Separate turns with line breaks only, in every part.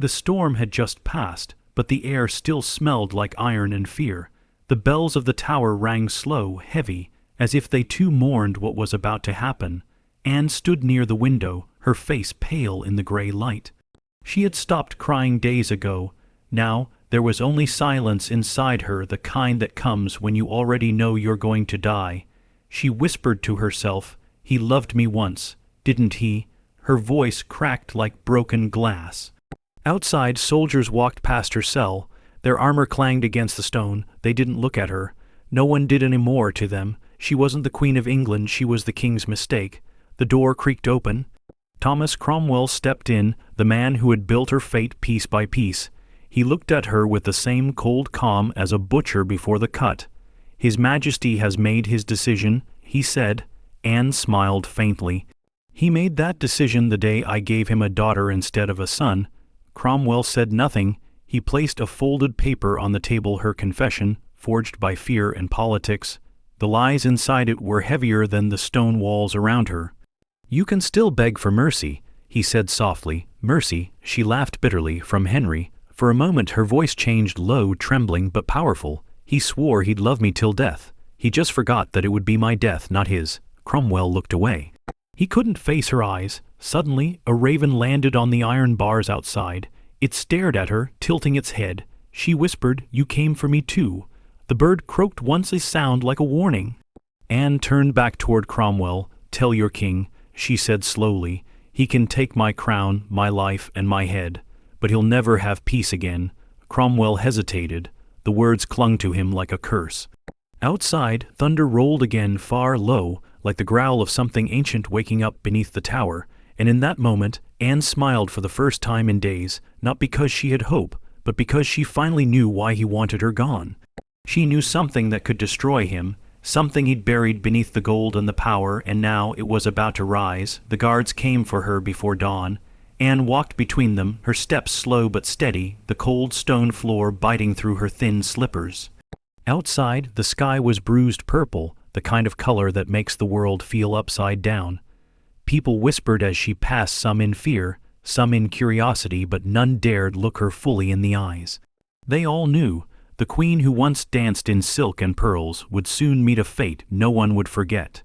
The storm had just passed, but the air still smelled like iron and fear. The bells of the tower rang slow, heavy, as if they too mourned what was about to happen. Anne stood near the window, her face pale in the grey light. She had stopped crying days ago. Now there was only silence inside her, the kind that comes when you already know you're going to die. She whispered to herself, "He loved me once, didn't he?" Her voice cracked like broken glass. Outside, soldiers walked past her cell. Their armor clanged against the stone. They didn't look at her. No one did any more to them. She wasn't the Queen of England, she was the king's mistake. The door creaked open. Thomas Cromwell stepped in, the man who had built her fate piece by piece. He looked at her with the same cold calm as a butcher before the cut. "His Majesty has made his decision," he said. Anne smiled faintly. "He made that decision the day I gave him a daughter instead of a son." Cromwell said nothing. He placed a folded paper on the table, her confession, forged by fear and politics. The lies inside it were heavier than the stone walls around her. "You can still beg for mercy," he said softly. "Mercy," she laughed bitterly, "from Henry." For a moment her voice changed, low, trembling, but powerful. "He swore he'd love me till death. He just forgot that it would be my death, not his." Cromwell looked away. He couldn't face her eyes. Suddenly, a raven landed on the iron bars outside. It stared at her, tilting its head. She whispered, "You came for me too." The bird croaked once, a sound like a warning. Anne turned back toward Cromwell. "Tell your king," she said slowly, "he can take my crown, my life, and my head, but he'll never have peace again." Cromwell hesitated. The words clung to him like a curse. Outside, thunder rolled again, far, low, like the growl of something ancient waking up beneath the tower, and in that moment, Anne smiled for the first time in days, not because she had hope, but because she finally knew why he wanted her gone. She knew something that could destroy him, something he'd buried beneath the gold and the power, and now it was about to rise. The guards came for her before dawn. Anne walked between them, her steps slow but steady, the cold stone floor biting through her thin slippers. Outside, the sky was bruised purple, the kind of color that makes the world feel upside down. People whispered as she passed, some in fear, some in curiosity, but none dared look her fully in the eyes. They all knew. The queen who once danced in silk and pearls would soon meet a fate no one would forget.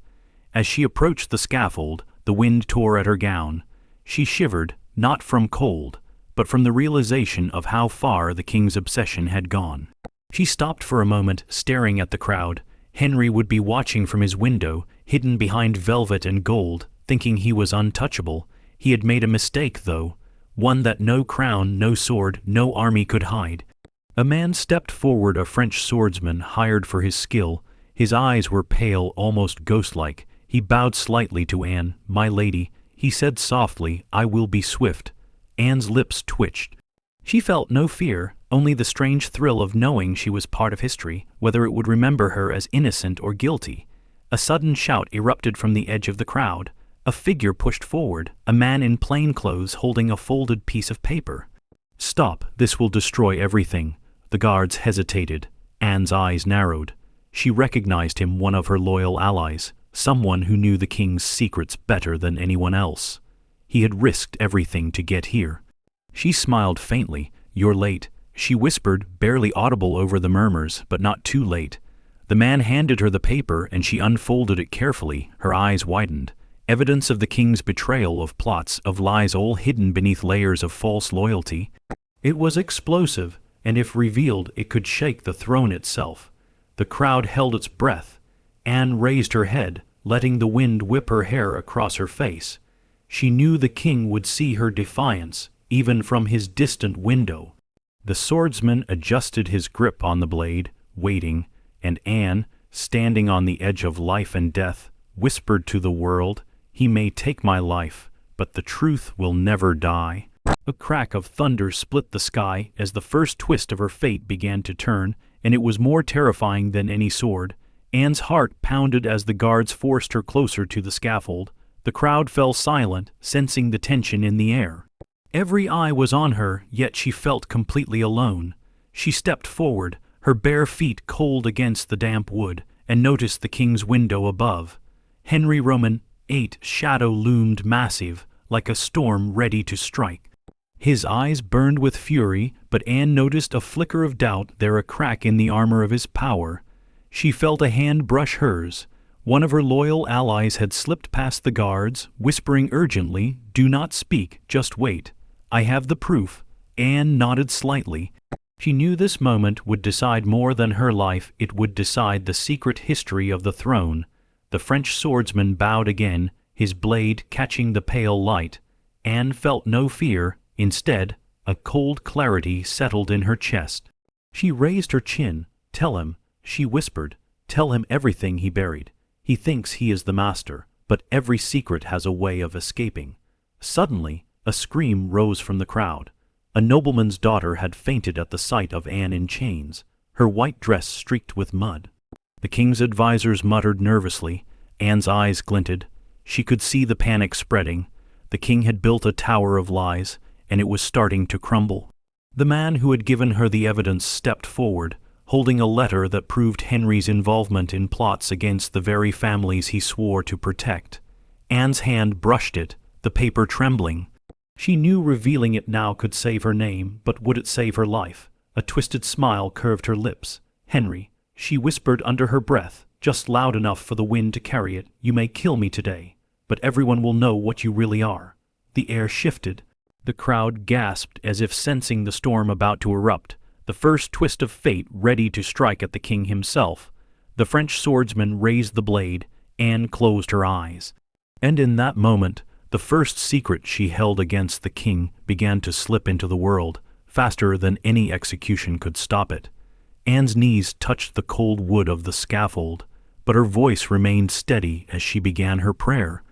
As she approached the scaffold, the wind tore at her gown. She shivered, not from cold, but from the realization of how far the king's obsession had gone. She stopped for a moment, staring at the crowd. Henry would be watching from his window, hidden behind velvet and gold, thinking he was untouchable. He had made a mistake, though, one that no crown, no sword, no army could hide. A man stepped forward, a French swordsman hired for his skill. His eyes were pale, almost ghost-like. He bowed slightly to Anne. "My lady," he said softly, "I will be swift." Anne's lips twitched. She felt no fear, only the strange thrill of knowing she was part of history, whether it would remember her as innocent or guilty. A sudden shout erupted from the edge of the crowd. A figure pushed forward, a man in plain clothes holding a folded piece of paper. "Stop, this will destroy everything." The guards hesitated. Anne's eyes narrowed. She recognized him, one of her loyal allies, someone who knew the king's secrets better than anyone else. He had risked everything to get here. She smiled faintly. "You're late," she whispered, barely audible over the murmurs, but not too late. The man handed her the paper, and she unfolded it carefully. Her eyes widened. Evidence of the king's betrayal, of plots, of lies, all hidden beneath layers of false loyalty. It was explosive, and if revealed, it could shake the throne itself. The crowd held its breath. Anne raised her head, letting the wind whip her hair across her face. She knew the king would see her defiance, even from his distant window. The swordsman adjusted his grip on the blade, waiting, and Anne, standing on the edge of life and death, whispered to the world, "He may take my life, but the truth will never die." A crack of thunder split the sky as the first twist of her fate began to turn, and it was more terrifying than any sword. Anne's heart pounded as the guards forced her closer to the scaffold. The crowd fell silent, sensing the tension in the air. Every eye was on her, yet she felt completely alone. She stepped forward, her bare feet cold against the damp wood, and noticed the king's window above. Henry VIII's shadow loomed massive, like a storm ready to strike. His eyes burned with fury, but Anne noticed a flicker of doubt there, a crack in the armor of his power. She felt a hand brush hers. One of her loyal allies had slipped past the guards, whispering urgently, "Do not speak, just wait. I have the proof." Anne nodded slightly. She knew this moment would decide more than her life. It would decide the secret history of the throne. The French swordsman bowed again, his blade catching the pale light. Anne felt no fear. Instead, a cold clarity settled in her chest. She raised her chin. "Tell him," she whispered. "Tell him everything he buried. He thinks he is the master, but every secret has a way of escaping." Suddenly, a scream rose from the crowd. A nobleman's daughter had fainted at the sight of Anne in chains, her white dress streaked with mud. The king's advisers muttered nervously. Anne's eyes glinted. She could see the panic spreading. The king had built a tower of lies, and it was starting to crumble. The man who had given her the evidence stepped forward, holding a letter that proved Henry's involvement in plots against the very families he swore to protect. Anne's hand brushed it, the paper trembling. She knew revealing it now could save her name, but would it save her life? A twisted smile curved her lips. "Henry," she whispered under her breath, just loud enough for the wind to carry it, "you may kill me today, but everyone will know what you really are." The air shifted. The crowd gasped as if sensing the storm about to erupt, the first twist of fate ready to strike at the king himself. The French swordsman raised the blade. Anne closed her eyes. And in that moment, the first secret she held against the king began to slip into the world, faster than any execution could stop it. Anne's knees touched the cold wood of the scaffold, but her voice remained steady as she began her prayer.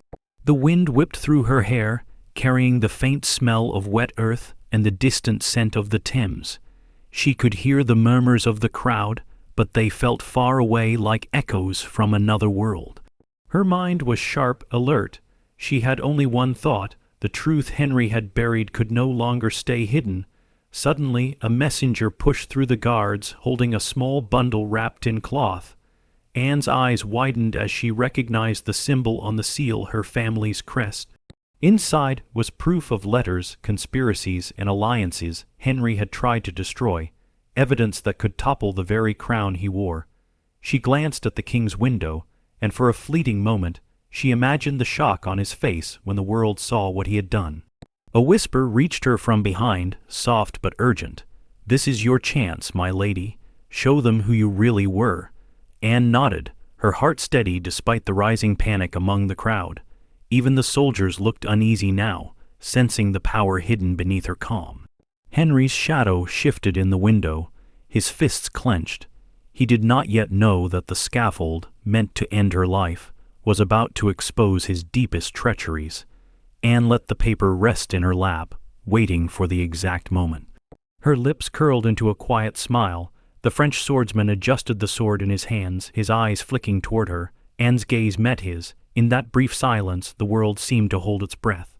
The wind whipped through her hair, carrying the faint smell of wet earth and the distant scent of the Thames. She could hear the murmurs of the crowd, but they felt far away like echoes from another world. Her mind was sharp, alert. She had only one thought: the truth Henry had buried could no longer stay hidden. Suddenly, a messenger pushed through the guards, holding a small bundle wrapped in cloth. Anne's eyes widened as she recognized the symbol on the seal, her family's crest. Inside was proof of letters, conspiracies, and alliances Henry had tried to destroy, evidence that could topple the very crown he wore. She glanced at the king's window, and for a fleeting moment she imagined the shock on his face when the world saw what he had done. A whisper reached her from behind, soft but urgent. "This is your chance, my lady. Show them who you really were." Anne nodded, her heart steady despite the rising panic among the crowd. Even the soldiers looked uneasy now, sensing the power hidden beneath her calm. Henry's shadow shifted in the window, his fists clenched. He did not yet know that the scaffold, meant to end her life, was about to expose his deepest treacheries. Anne let the paper rest in her lap, waiting for the exact moment. Her lips curled into a quiet smile. The French swordsman adjusted the sword in his hands, his eyes flicking toward her. Anne's gaze met his. In that brief silence, the world seemed to hold its breath.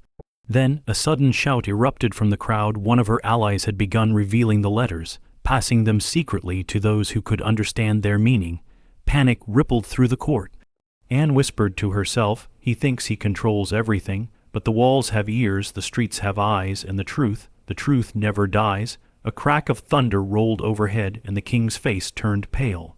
Then a sudden shout erupted from the crowd. One of her allies had begun revealing the letters, passing them secretly to those who could understand their meaning. Panic rippled through the court. Anne whispered to herself, "He thinks he controls everything, but the walls have ears, the streets have eyes, and the truth never dies." A crack of thunder rolled overhead, and the king's face turned pale.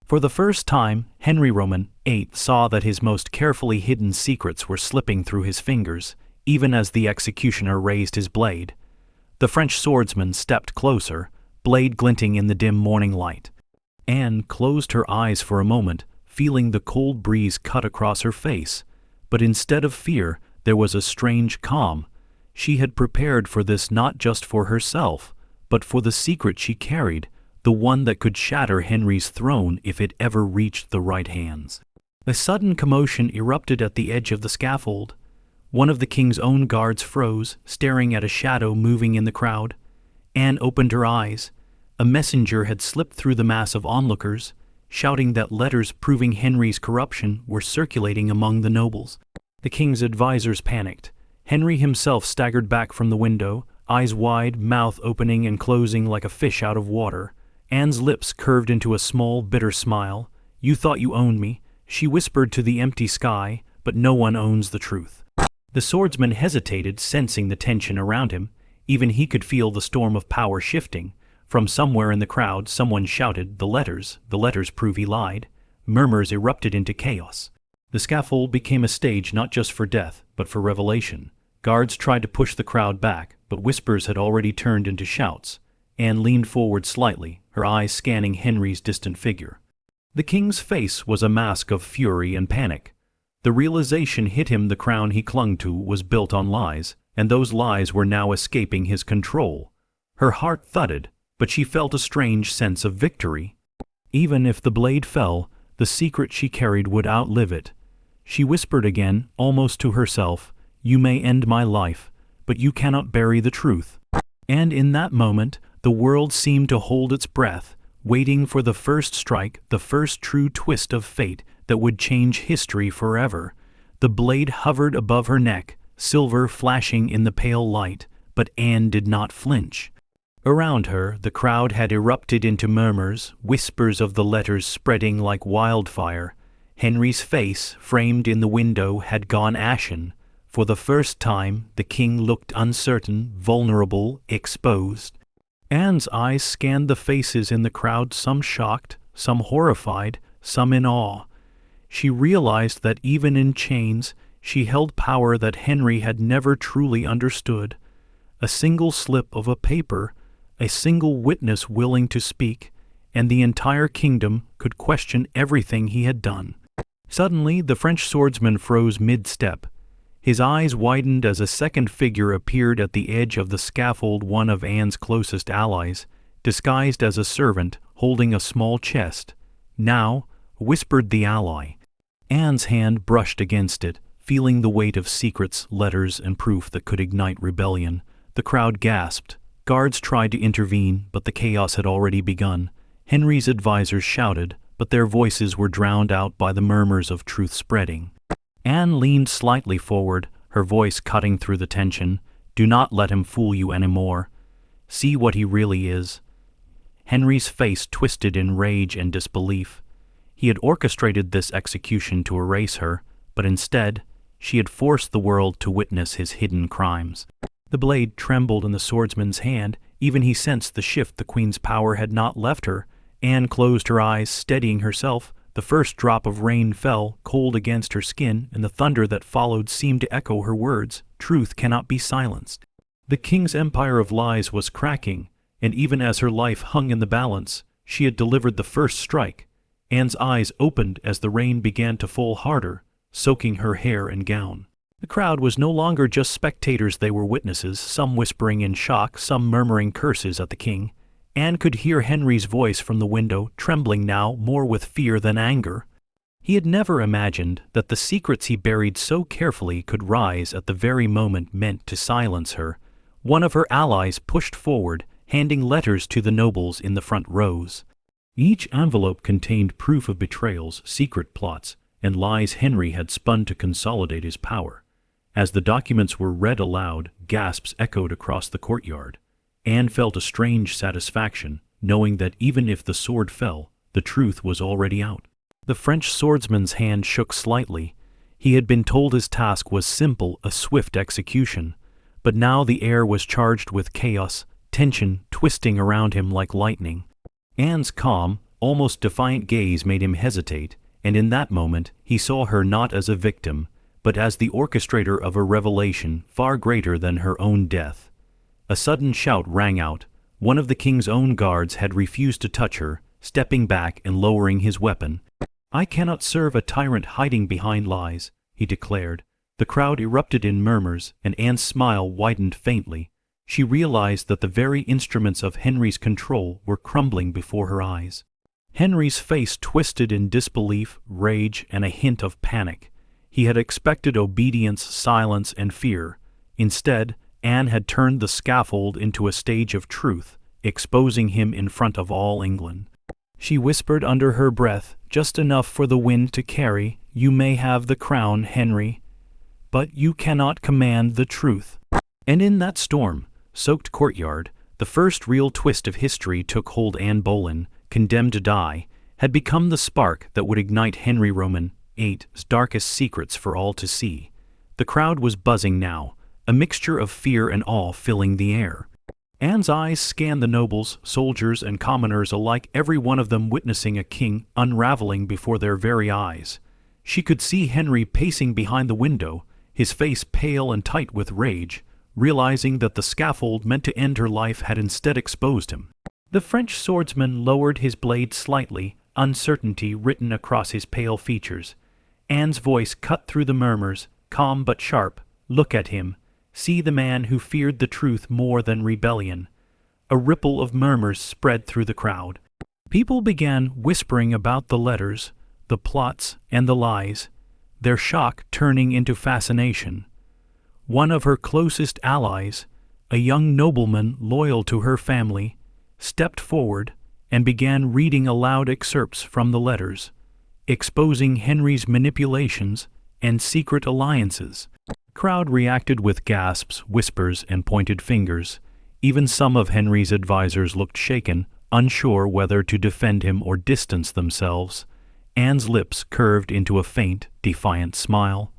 For the first time, Henry VIII saw that his most carefully hidden secrets were slipping through his fingers, even as the executioner raised his blade. The French swordsman stepped closer, blade glinting in the dim morning light. Anne closed her eyes for a moment, feeling the cold breeze cut across her face. But instead of fear, there was a strange calm. She had prepared for this not just for herself, but for the secret she carried, the one that could shatter Henry's throne if it ever reached the right hands. A sudden commotion erupted at the edge of the scaffold. One of the king's own guards froze, staring at a shadow moving in the crowd. Anne opened her eyes. A messenger had slipped through the mass of onlookers, shouting that letters proving Henry's corruption were circulating among the nobles. The king's advisers panicked. Henry himself staggered back from the window, eyes wide, mouth opening and closing like a fish out of water. Anne's lips curved into a small, bitter smile. "You thought you owned me," she whispered to the empty sky, "but no one owns the truth." The swordsman hesitated, sensing the tension around him. Even he could feel the storm of power shifting. From somewhere in the crowd, someone shouted, the letters prove he lied." Murmurs erupted into chaos. The scaffold became a stage not just for death, but for revelation. Guards tried to push the crowd back, but whispers had already turned into shouts. Anne leaned forward slightly, her eyes scanning Henry's distant figure. The king's face was a mask of fury and panic. The realization hit him the crown he clung to was built on lies, and those lies were now escaping his control. Her heart thudded, but she felt a strange sense of victory. Even if the blade fell, the secret she carried would outlive it. She whispered again, almost to herself, "You may end my life, but you cannot bury the truth." And in that moment, the world seemed to hold its breath, waiting for the first strike, the first true twist of fate that would change history forever. The blade hovered above her neck, silver flashing in the pale light, but Anne did not flinch. Around her, the crowd had erupted into murmurs, whispers of the letters spreading like wildfire. Henry's face, framed in the window, had gone ashen. For the first time, the king looked uncertain, vulnerable, exposed. Anne's eyes scanned the faces in the crowd, some shocked, some horrified, some in awe. She realized that even in chains, she held power that Henry had never truly understood. A single slip of a paper, a single witness willing to speak, and the entire kingdom could question everything he had done. Suddenly, the French swordsman froze mid-step. His eyes widened as a second figure appeared at the edge of the scaffold, one of Anne's closest allies, disguised as a servant, holding a small chest. "Now," whispered the ally. Anne's hand brushed against it, feeling the weight of secrets, letters, and proof that could ignite rebellion. The crowd gasped. Guards tried to intervene, but the chaos had already begun. Henry's advisors shouted, but their voices were drowned out by the murmurs of truth spreading. Anne leaned slightly forward, her voice cutting through the tension. "Do not let him fool you anymore. See what he really is." Henry's face twisted in rage and disbelief. He had orchestrated this execution to erase her, but instead, she had forced the world to witness his hidden crimes. The blade trembled in the swordsman's hand. Even he sensed the shift. The queen's power had not left her. Anne closed her eyes, steadying herself. The first drop of rain fell, cold against her skin, and the thunder that followed seemed to echo her words. Truth cannot be silenced. The king's empire of lies was cracking, and even as her life hung in the balance, she had delivered the first strike. Anne's eyes opened as the rain began to fall harder, soaking her hair and gown. The crowd was no longer just spectators, they were witnesses, some whispering in shock, some murmuring curses at the king. Anne could hear Henry's voice from the window, trembling now more with fear than anger. He had never imagined that the secrets he buried so carefully could rise at the very moment meant to silence her. One of her allies pushed forward, handing letters to the nobles in the front rows. Each envelope contained proof of betrayals, secret plots, and lies Henry had spun to consolidate his power. As the documents were read aloud, gasps echoed across the courtyard. Anne felt a strange satisfaction, knowing that even if the sword fell, the truth was already out. The French swordsman's hand shook slightly. He had been told his task was simple, a swift execution. But now the air was charged with chaos, tension twisting around him like lightning. Anne's calm, almost defiant gaze made him hesitate, and in that moment he saw her not as a victim, but as the orchestrator of a revelation far greater than her own death. A sudden shout rang out. One of the king's own guards had refused to touch her, stepping back and lowering his weapon. "I cannot serve a tyrant hiding behind lies," he declared. The crowd erupted in murmurs, and Anne's smile widened faintly. She realized that the very instruments of Henry's control were crumbling before her eyes. Henry's face twisted in disbelief, rage, and a hint of panic. He had expected obedience, silence, and fear. Instead, Anne had turned the scaffold into a stage of truth, exposing him in front of all England. She whispered under her breath, just enough for the wind to carry, "You may have the crown, Henry, but you cannot command the truth." And in that storm-soaked courtyard, the first real twist of history took hold. Anne Boleyn, condemned to die, had become the spark that would ignite Henry VIII's darkest secrets for all to see. The crowd was buzzing now, a mixture of fear and awe filling the air. Anne's eyes scanned the nobles, soldiers, and commoners alike, every one of them witnessing a king unraveling before their very eyes. She could see Henry pacing behind the window, his face pale and tight with rage, realizing that the scaffold meant to end her life had instead exposed him. The French swordsman lowered his blade slightly, uncertainty written across his pale features. Anne's voice cut through the murmurs, calm but sharp. "Look at him. See the man who feared the truth more than rebellion." A ripple of murmurs spread through the crowd. People began whispering about the letters, the plots, and the lies, their shock turning into fascination. One of her closest allies, a young nobleman loyal to her family, stepped forward and began reading aloud excerpts from the letters, exposing Henry's manipulations and secret alliances. The crowd reacted with gasps, whispers, and pointed fingers. Even some of Henry's advisers looked shaken, unsure whether to defend him or distance themselves. Anne's lips curved into a faint, defiant smile.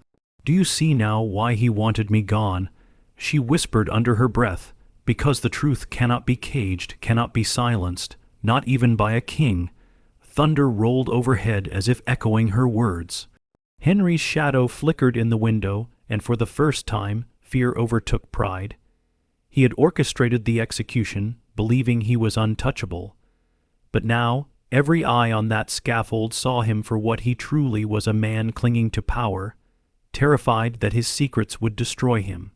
"Do you see now why he wanted me gone?" she whispered under her breath. "Because the truth cannot be caged, cannot be silenced, not even by a king." Thunder rolled overhead as if echoing her words. Henry's shadow flickered in the window, and for the first time, fear overtook pride. He had orchestrated the execution, believing he was untouchable. But now, every eye on that scaffold saw him for what he truly was, a man clinging to power, terrified that his secrets would destroy him.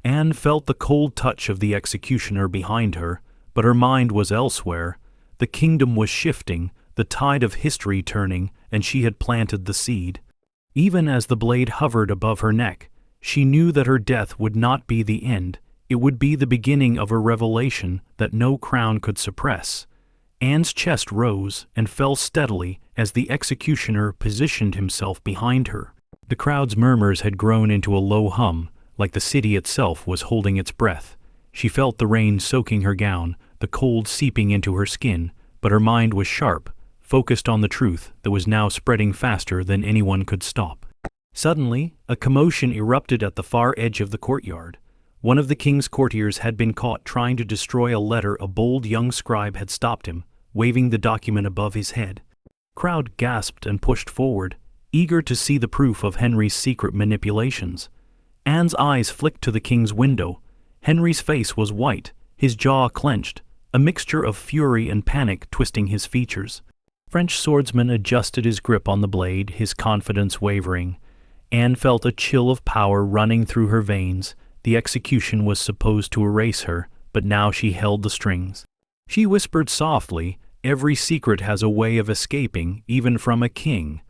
Anne felt the cold touch of the executioner behind her, but her mind was elsewhere. The kingdom was shifting, the tide of history turning, and she had planted the seed. Even as the blade hovered above her neck, she knew that her death would not be the end. It would be the beginning of a revelation that no crown could suppress. Anne's chest rose and fell steadily as the executioner positioned himself behind her. The crowd's murmurs had grown into a low hum, like the city itself was holding its breath. She felt the rain soaking her gown, the cold seeping into her skin, but her mind was sharp, focused on the truth that was now spreading faster than anyone could stop. Suddenly, a commotion erupted at the far edge of the courtyard. One of the king's courtiers had been caught trying to destroy a letter. A bold young scribe had stopped him, waving the document above his head. The crowd gasped and pushed forward, eager to see the proof of Henry's secret manipulations. Anne's eyes flicked to the king's window. Henry's face was white, his jaw clenched, a mixture of fury and panic twisting his features. French swordsman adjusted his grip on the blade, his confidence wavering. Anne felt a chill of power running through her veins. The execution was supposed to erase her, but now she held the strings. She whispered softly, "Every secret has a way of escaping, even from a king."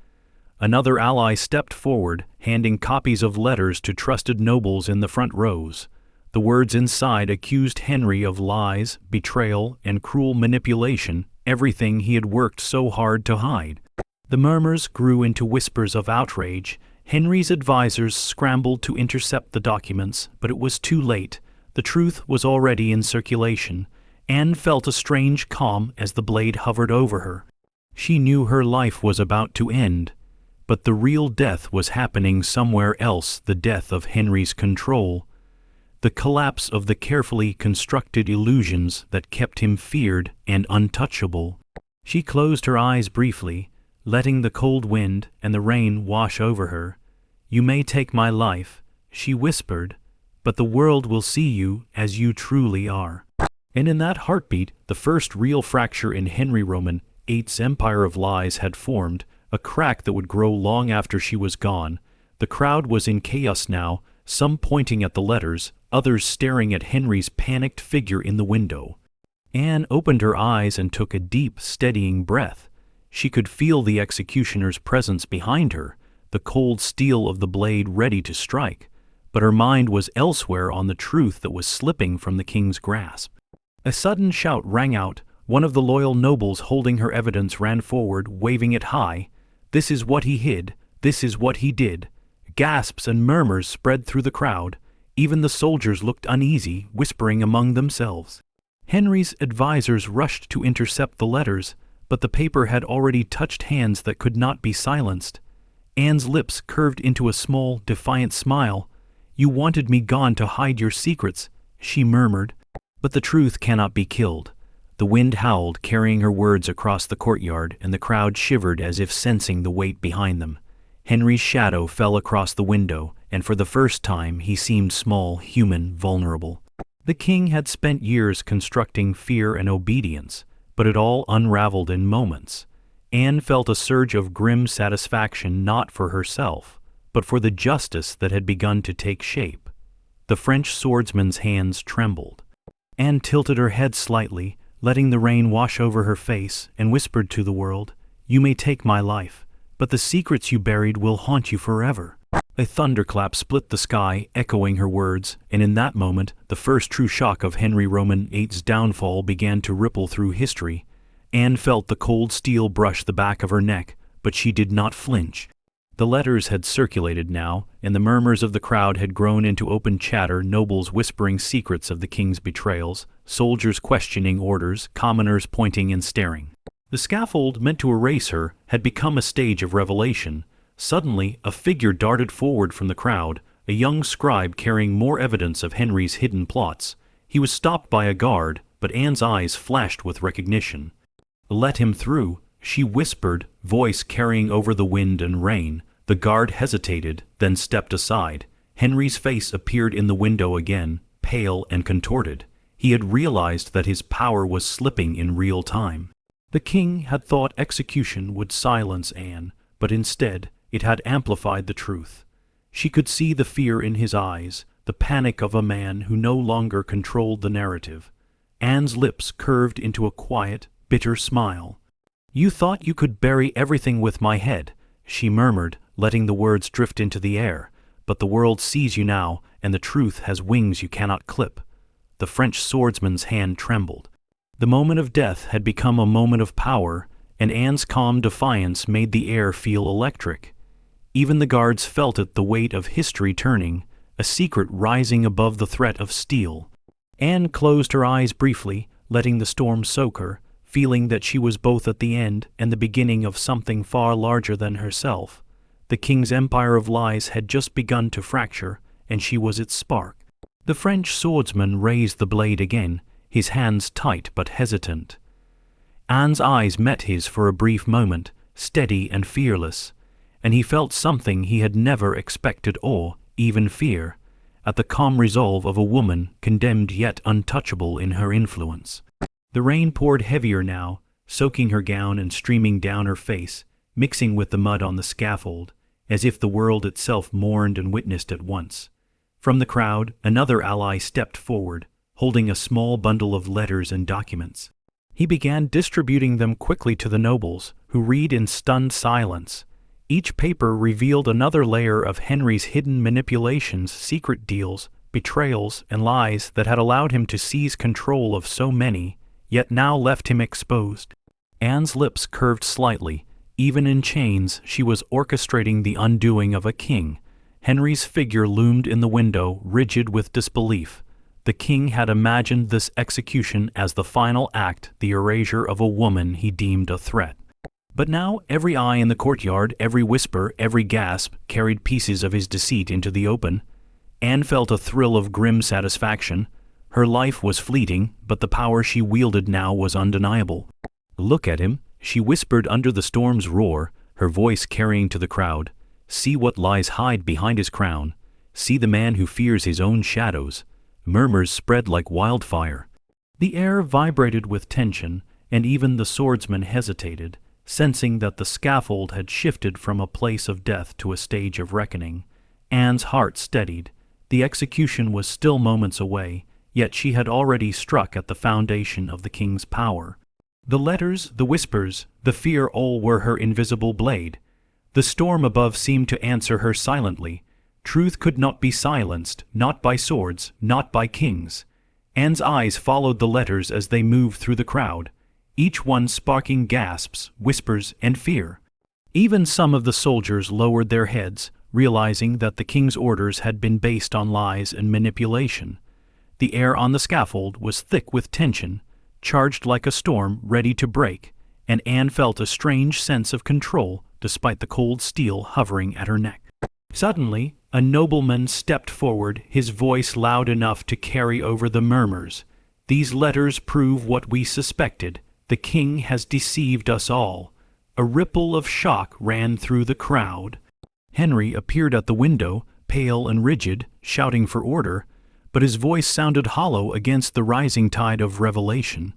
Another ally stepped forward, handing copies of letters to trusted nobles in the front rows. The words inside accused Henry of lies, betrayal, and cruel manipulation, everything he had worked so hard to hide. The murmurs grew into whispers of outrage. Henry's advisers scrambled to intercept the documents, but it was too late. The truth was already in circulation. Anne felt a strange calm as the blade hovered over her. She knew her life was about to end, but the real death was happening somewhere else, the death of Henry's control, the collapse of the carefully constructed illusions that kept him feared and untouchable. She closed her eyes briefly, letting the cold wind and the rain wash over her. "You may take my life," she whispered, "but the world will see you as you truly are." And in that heartbeat, the first real fracture in Henry VIII's empire of lies had formed, a crack that would grow long after she was gone. The crowd was in chaos now, some pointing at the letters, others staring at Henry's panicked figure in the window. Anne opened her eyes and took a deep, steadying breath. She could feel the executioner's presence behind her, the cold steel of the blade ready to strike, but her mind was elsewhere, on the truth that was slipping from the king's grasp. A sudden shout rang out. One of the loyal nobles holding her evidence ran forward, waving it high. "This is what he hid. This is what he did." Gasps and murmurs spread through the crowd. Even the soldiers looked uneasy, whispering among themselves. Henry's advisers rushed to intercept the letters, but the paper had already touched hands that could not be silenced. Anne's lips curved into a small, defiant smile. You wanted me gone to hide your secrets," she murmured. But the truth cannot be killed. The wind howled, carrying her words across the courtyard, and the crowd shivered as if sensing the weight behind them. Henry's shadow fell across the window, and for the first time he seemed small, human, vulnerable. The king had spent years constructing fear and obedience, but it all unraveled in moments. Anne felt a surge of grim satisfaction, not for herself, but for the justice that had begun to take shape. The French swordsman's hands trembled. Anne tilted her head slightly, letting the rain wash over her face, and whispered to the world, "You may take my life, but the secrets you buried will haunt you forever." A thunderclap split the sky, echoing her words, and in that moment, the first true shock of Henry VIII's downfall began to ripple through history. Anne felt the cold steel brush the back of her neck, but she did not flinch. The letters had circulated now, and the murmurs of the crowd had grown into open chatter, nobles whispering secrets of the king's betrayals, soldiers questioning orders, commoners pointing and staring. The scaffold, meant to erase her, had become a stage of revelation. Suddenly, a figure darted forward from the crowd, a young scribe carrying more evidence of Henry's hidden plots. He was stopped by a guard, but Anne's eyes flashed with recognition. "Let him through," she whispered, voice carrying over the wind and rain. The guard hesitated, then stepped aside. Henry's face appeared in the window again, pale and contorted. He had realized that his power was slipping in real time. The king had thought execution would silence Anne, but instead it had amplified the truth. She could see the fear in his eyes, the panic of a man who no longer controlled the narrative. Anne's lips curved into a quiet, bitter smile. "You thought you could bury everything with my head," she murmured, letting the words drift into the air. "But the world sees you now, and the truth has wings you cannot clip." The French swordsman's hand trembled. The moment of death had become a moment of power, and Anne's calm defiance made the air feel electric. Even the guards felt it, the weight of history turning, a secret rising above the threat of steel. Anne closed her eyes briefly, letting the storm soak her, feeling that she was both at the end and the beginning of something far larger than herself. The king's empire of lies had just begun to fracture, and she was its spark. The French swordsman raised the blade again, his hands tight but hesitant. Anne's eyes met his for a brief moment, steady and fearless, and he felt something he had never expected, awe, even fear, at the calm resolve of a woman condemned yet untouchable in her influence. The rain poured heavier now, soaking her gown and streaming down her face, mixing with the mud on the scaffold, as if the world itself mourned and witnessed at once. From the crowd, another ally stepped forward, holding a small bundle of letters and documents. He began distributing them quickly to the nobles, who read in stunned silence. Each paper revealed another layer of Henry's hidden manipulations, secret deals, betrayals, and lies that had allowed him to seize control of so many, yet now left him exposed. Anne's lips curved slightly. Even in chains, she was orchestrating the undoing of a king. Henry's figure loomed in the window, rigid with disbelief. The king had imagined this execution as the final act, the erasure of a woman he deemed a threat. But now every eye in the courtyard, every whisper, every gasp, carried pieces of his deceit into the open. Anne felt a thrill of grim satisfaction. Her life was fleeting, but the power she wielded now was undeniable. "Look at him," she whispered under the storm's roar, her voice carrying to the crowd. "See what lies hide behind his crown. See the man who fears his own shadows." Murmurs spread like wildfire. The air vibrated with tension, and even the swordsman hesitated, sensing that the scaffold had shifted from a place of death to a stage of reckoning. Anne's heart steadied. The execution was still moments away, yet she had already struck at the foundation of the king's power. The letters, the whispers, the fear, all were her invisible blade. The storm above seemed to answer her silently. Truth could not be silenced, not by swords, not by kings. Anne's eyes followed the letters as they moved through the crowd, each one sparking gasps, whispers, and fear. Even some of the soldiers lowered their heads, realizing that the king's orders had been based on lies and manipulation. The air on the scaffold was thick with tension, charged like a storm ready to break, and Anne felt a strange sense of control despite the cold steel hovering at her neck. Suddenly, a nobleman stepped forward, his voice loud enough to carry over the murmurs. "These letters prove what we suspected. The king has deceived us all." A ripple of shock ran through the crowd. Henry appeared at the window, pale and rigid, shouting for order, but his voice sounded hollow against the rising tide of revelation.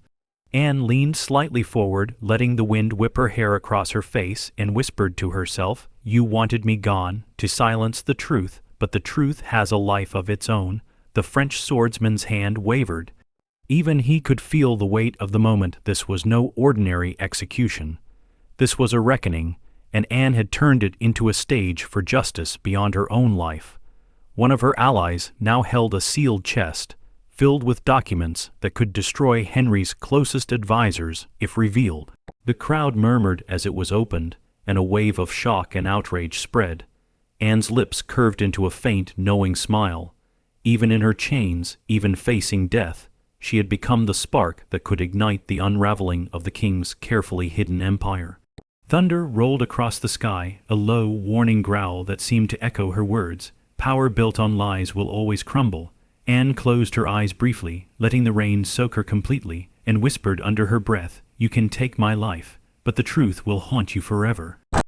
Anne leaned slightly forward, letting the wind whip her hair across her face, and whispered to herself, "You wanted me gone, to silence the truth, but the truth has a life of its own." The French swordsman's hand wavered. Even he could feel the weight of the moment. This was no ordinary execution. This was a reckoning, and Anne had turned it into a stage for justice beyond her own life. One of her allies now held a sealed chest, filled with documents that could destroy Henry's closest advisers if revealed. The crowd murmured as it was opened, and a wave of shock and outrage spread. Anne's lips curved into a faint, knowing smile. Even in her chains, even facing death, she had become the spark that could ignite the unraveling of the king's carefully hidden empire. Thunder rolled across the sky, a low, warning growl that seemed to echo her words. Power built on lies will always crumble. Anne closed her eyes briefly, letting the rain soak her completely, and whispered under her breath, "You can take my life, but the truth will haunt you forever."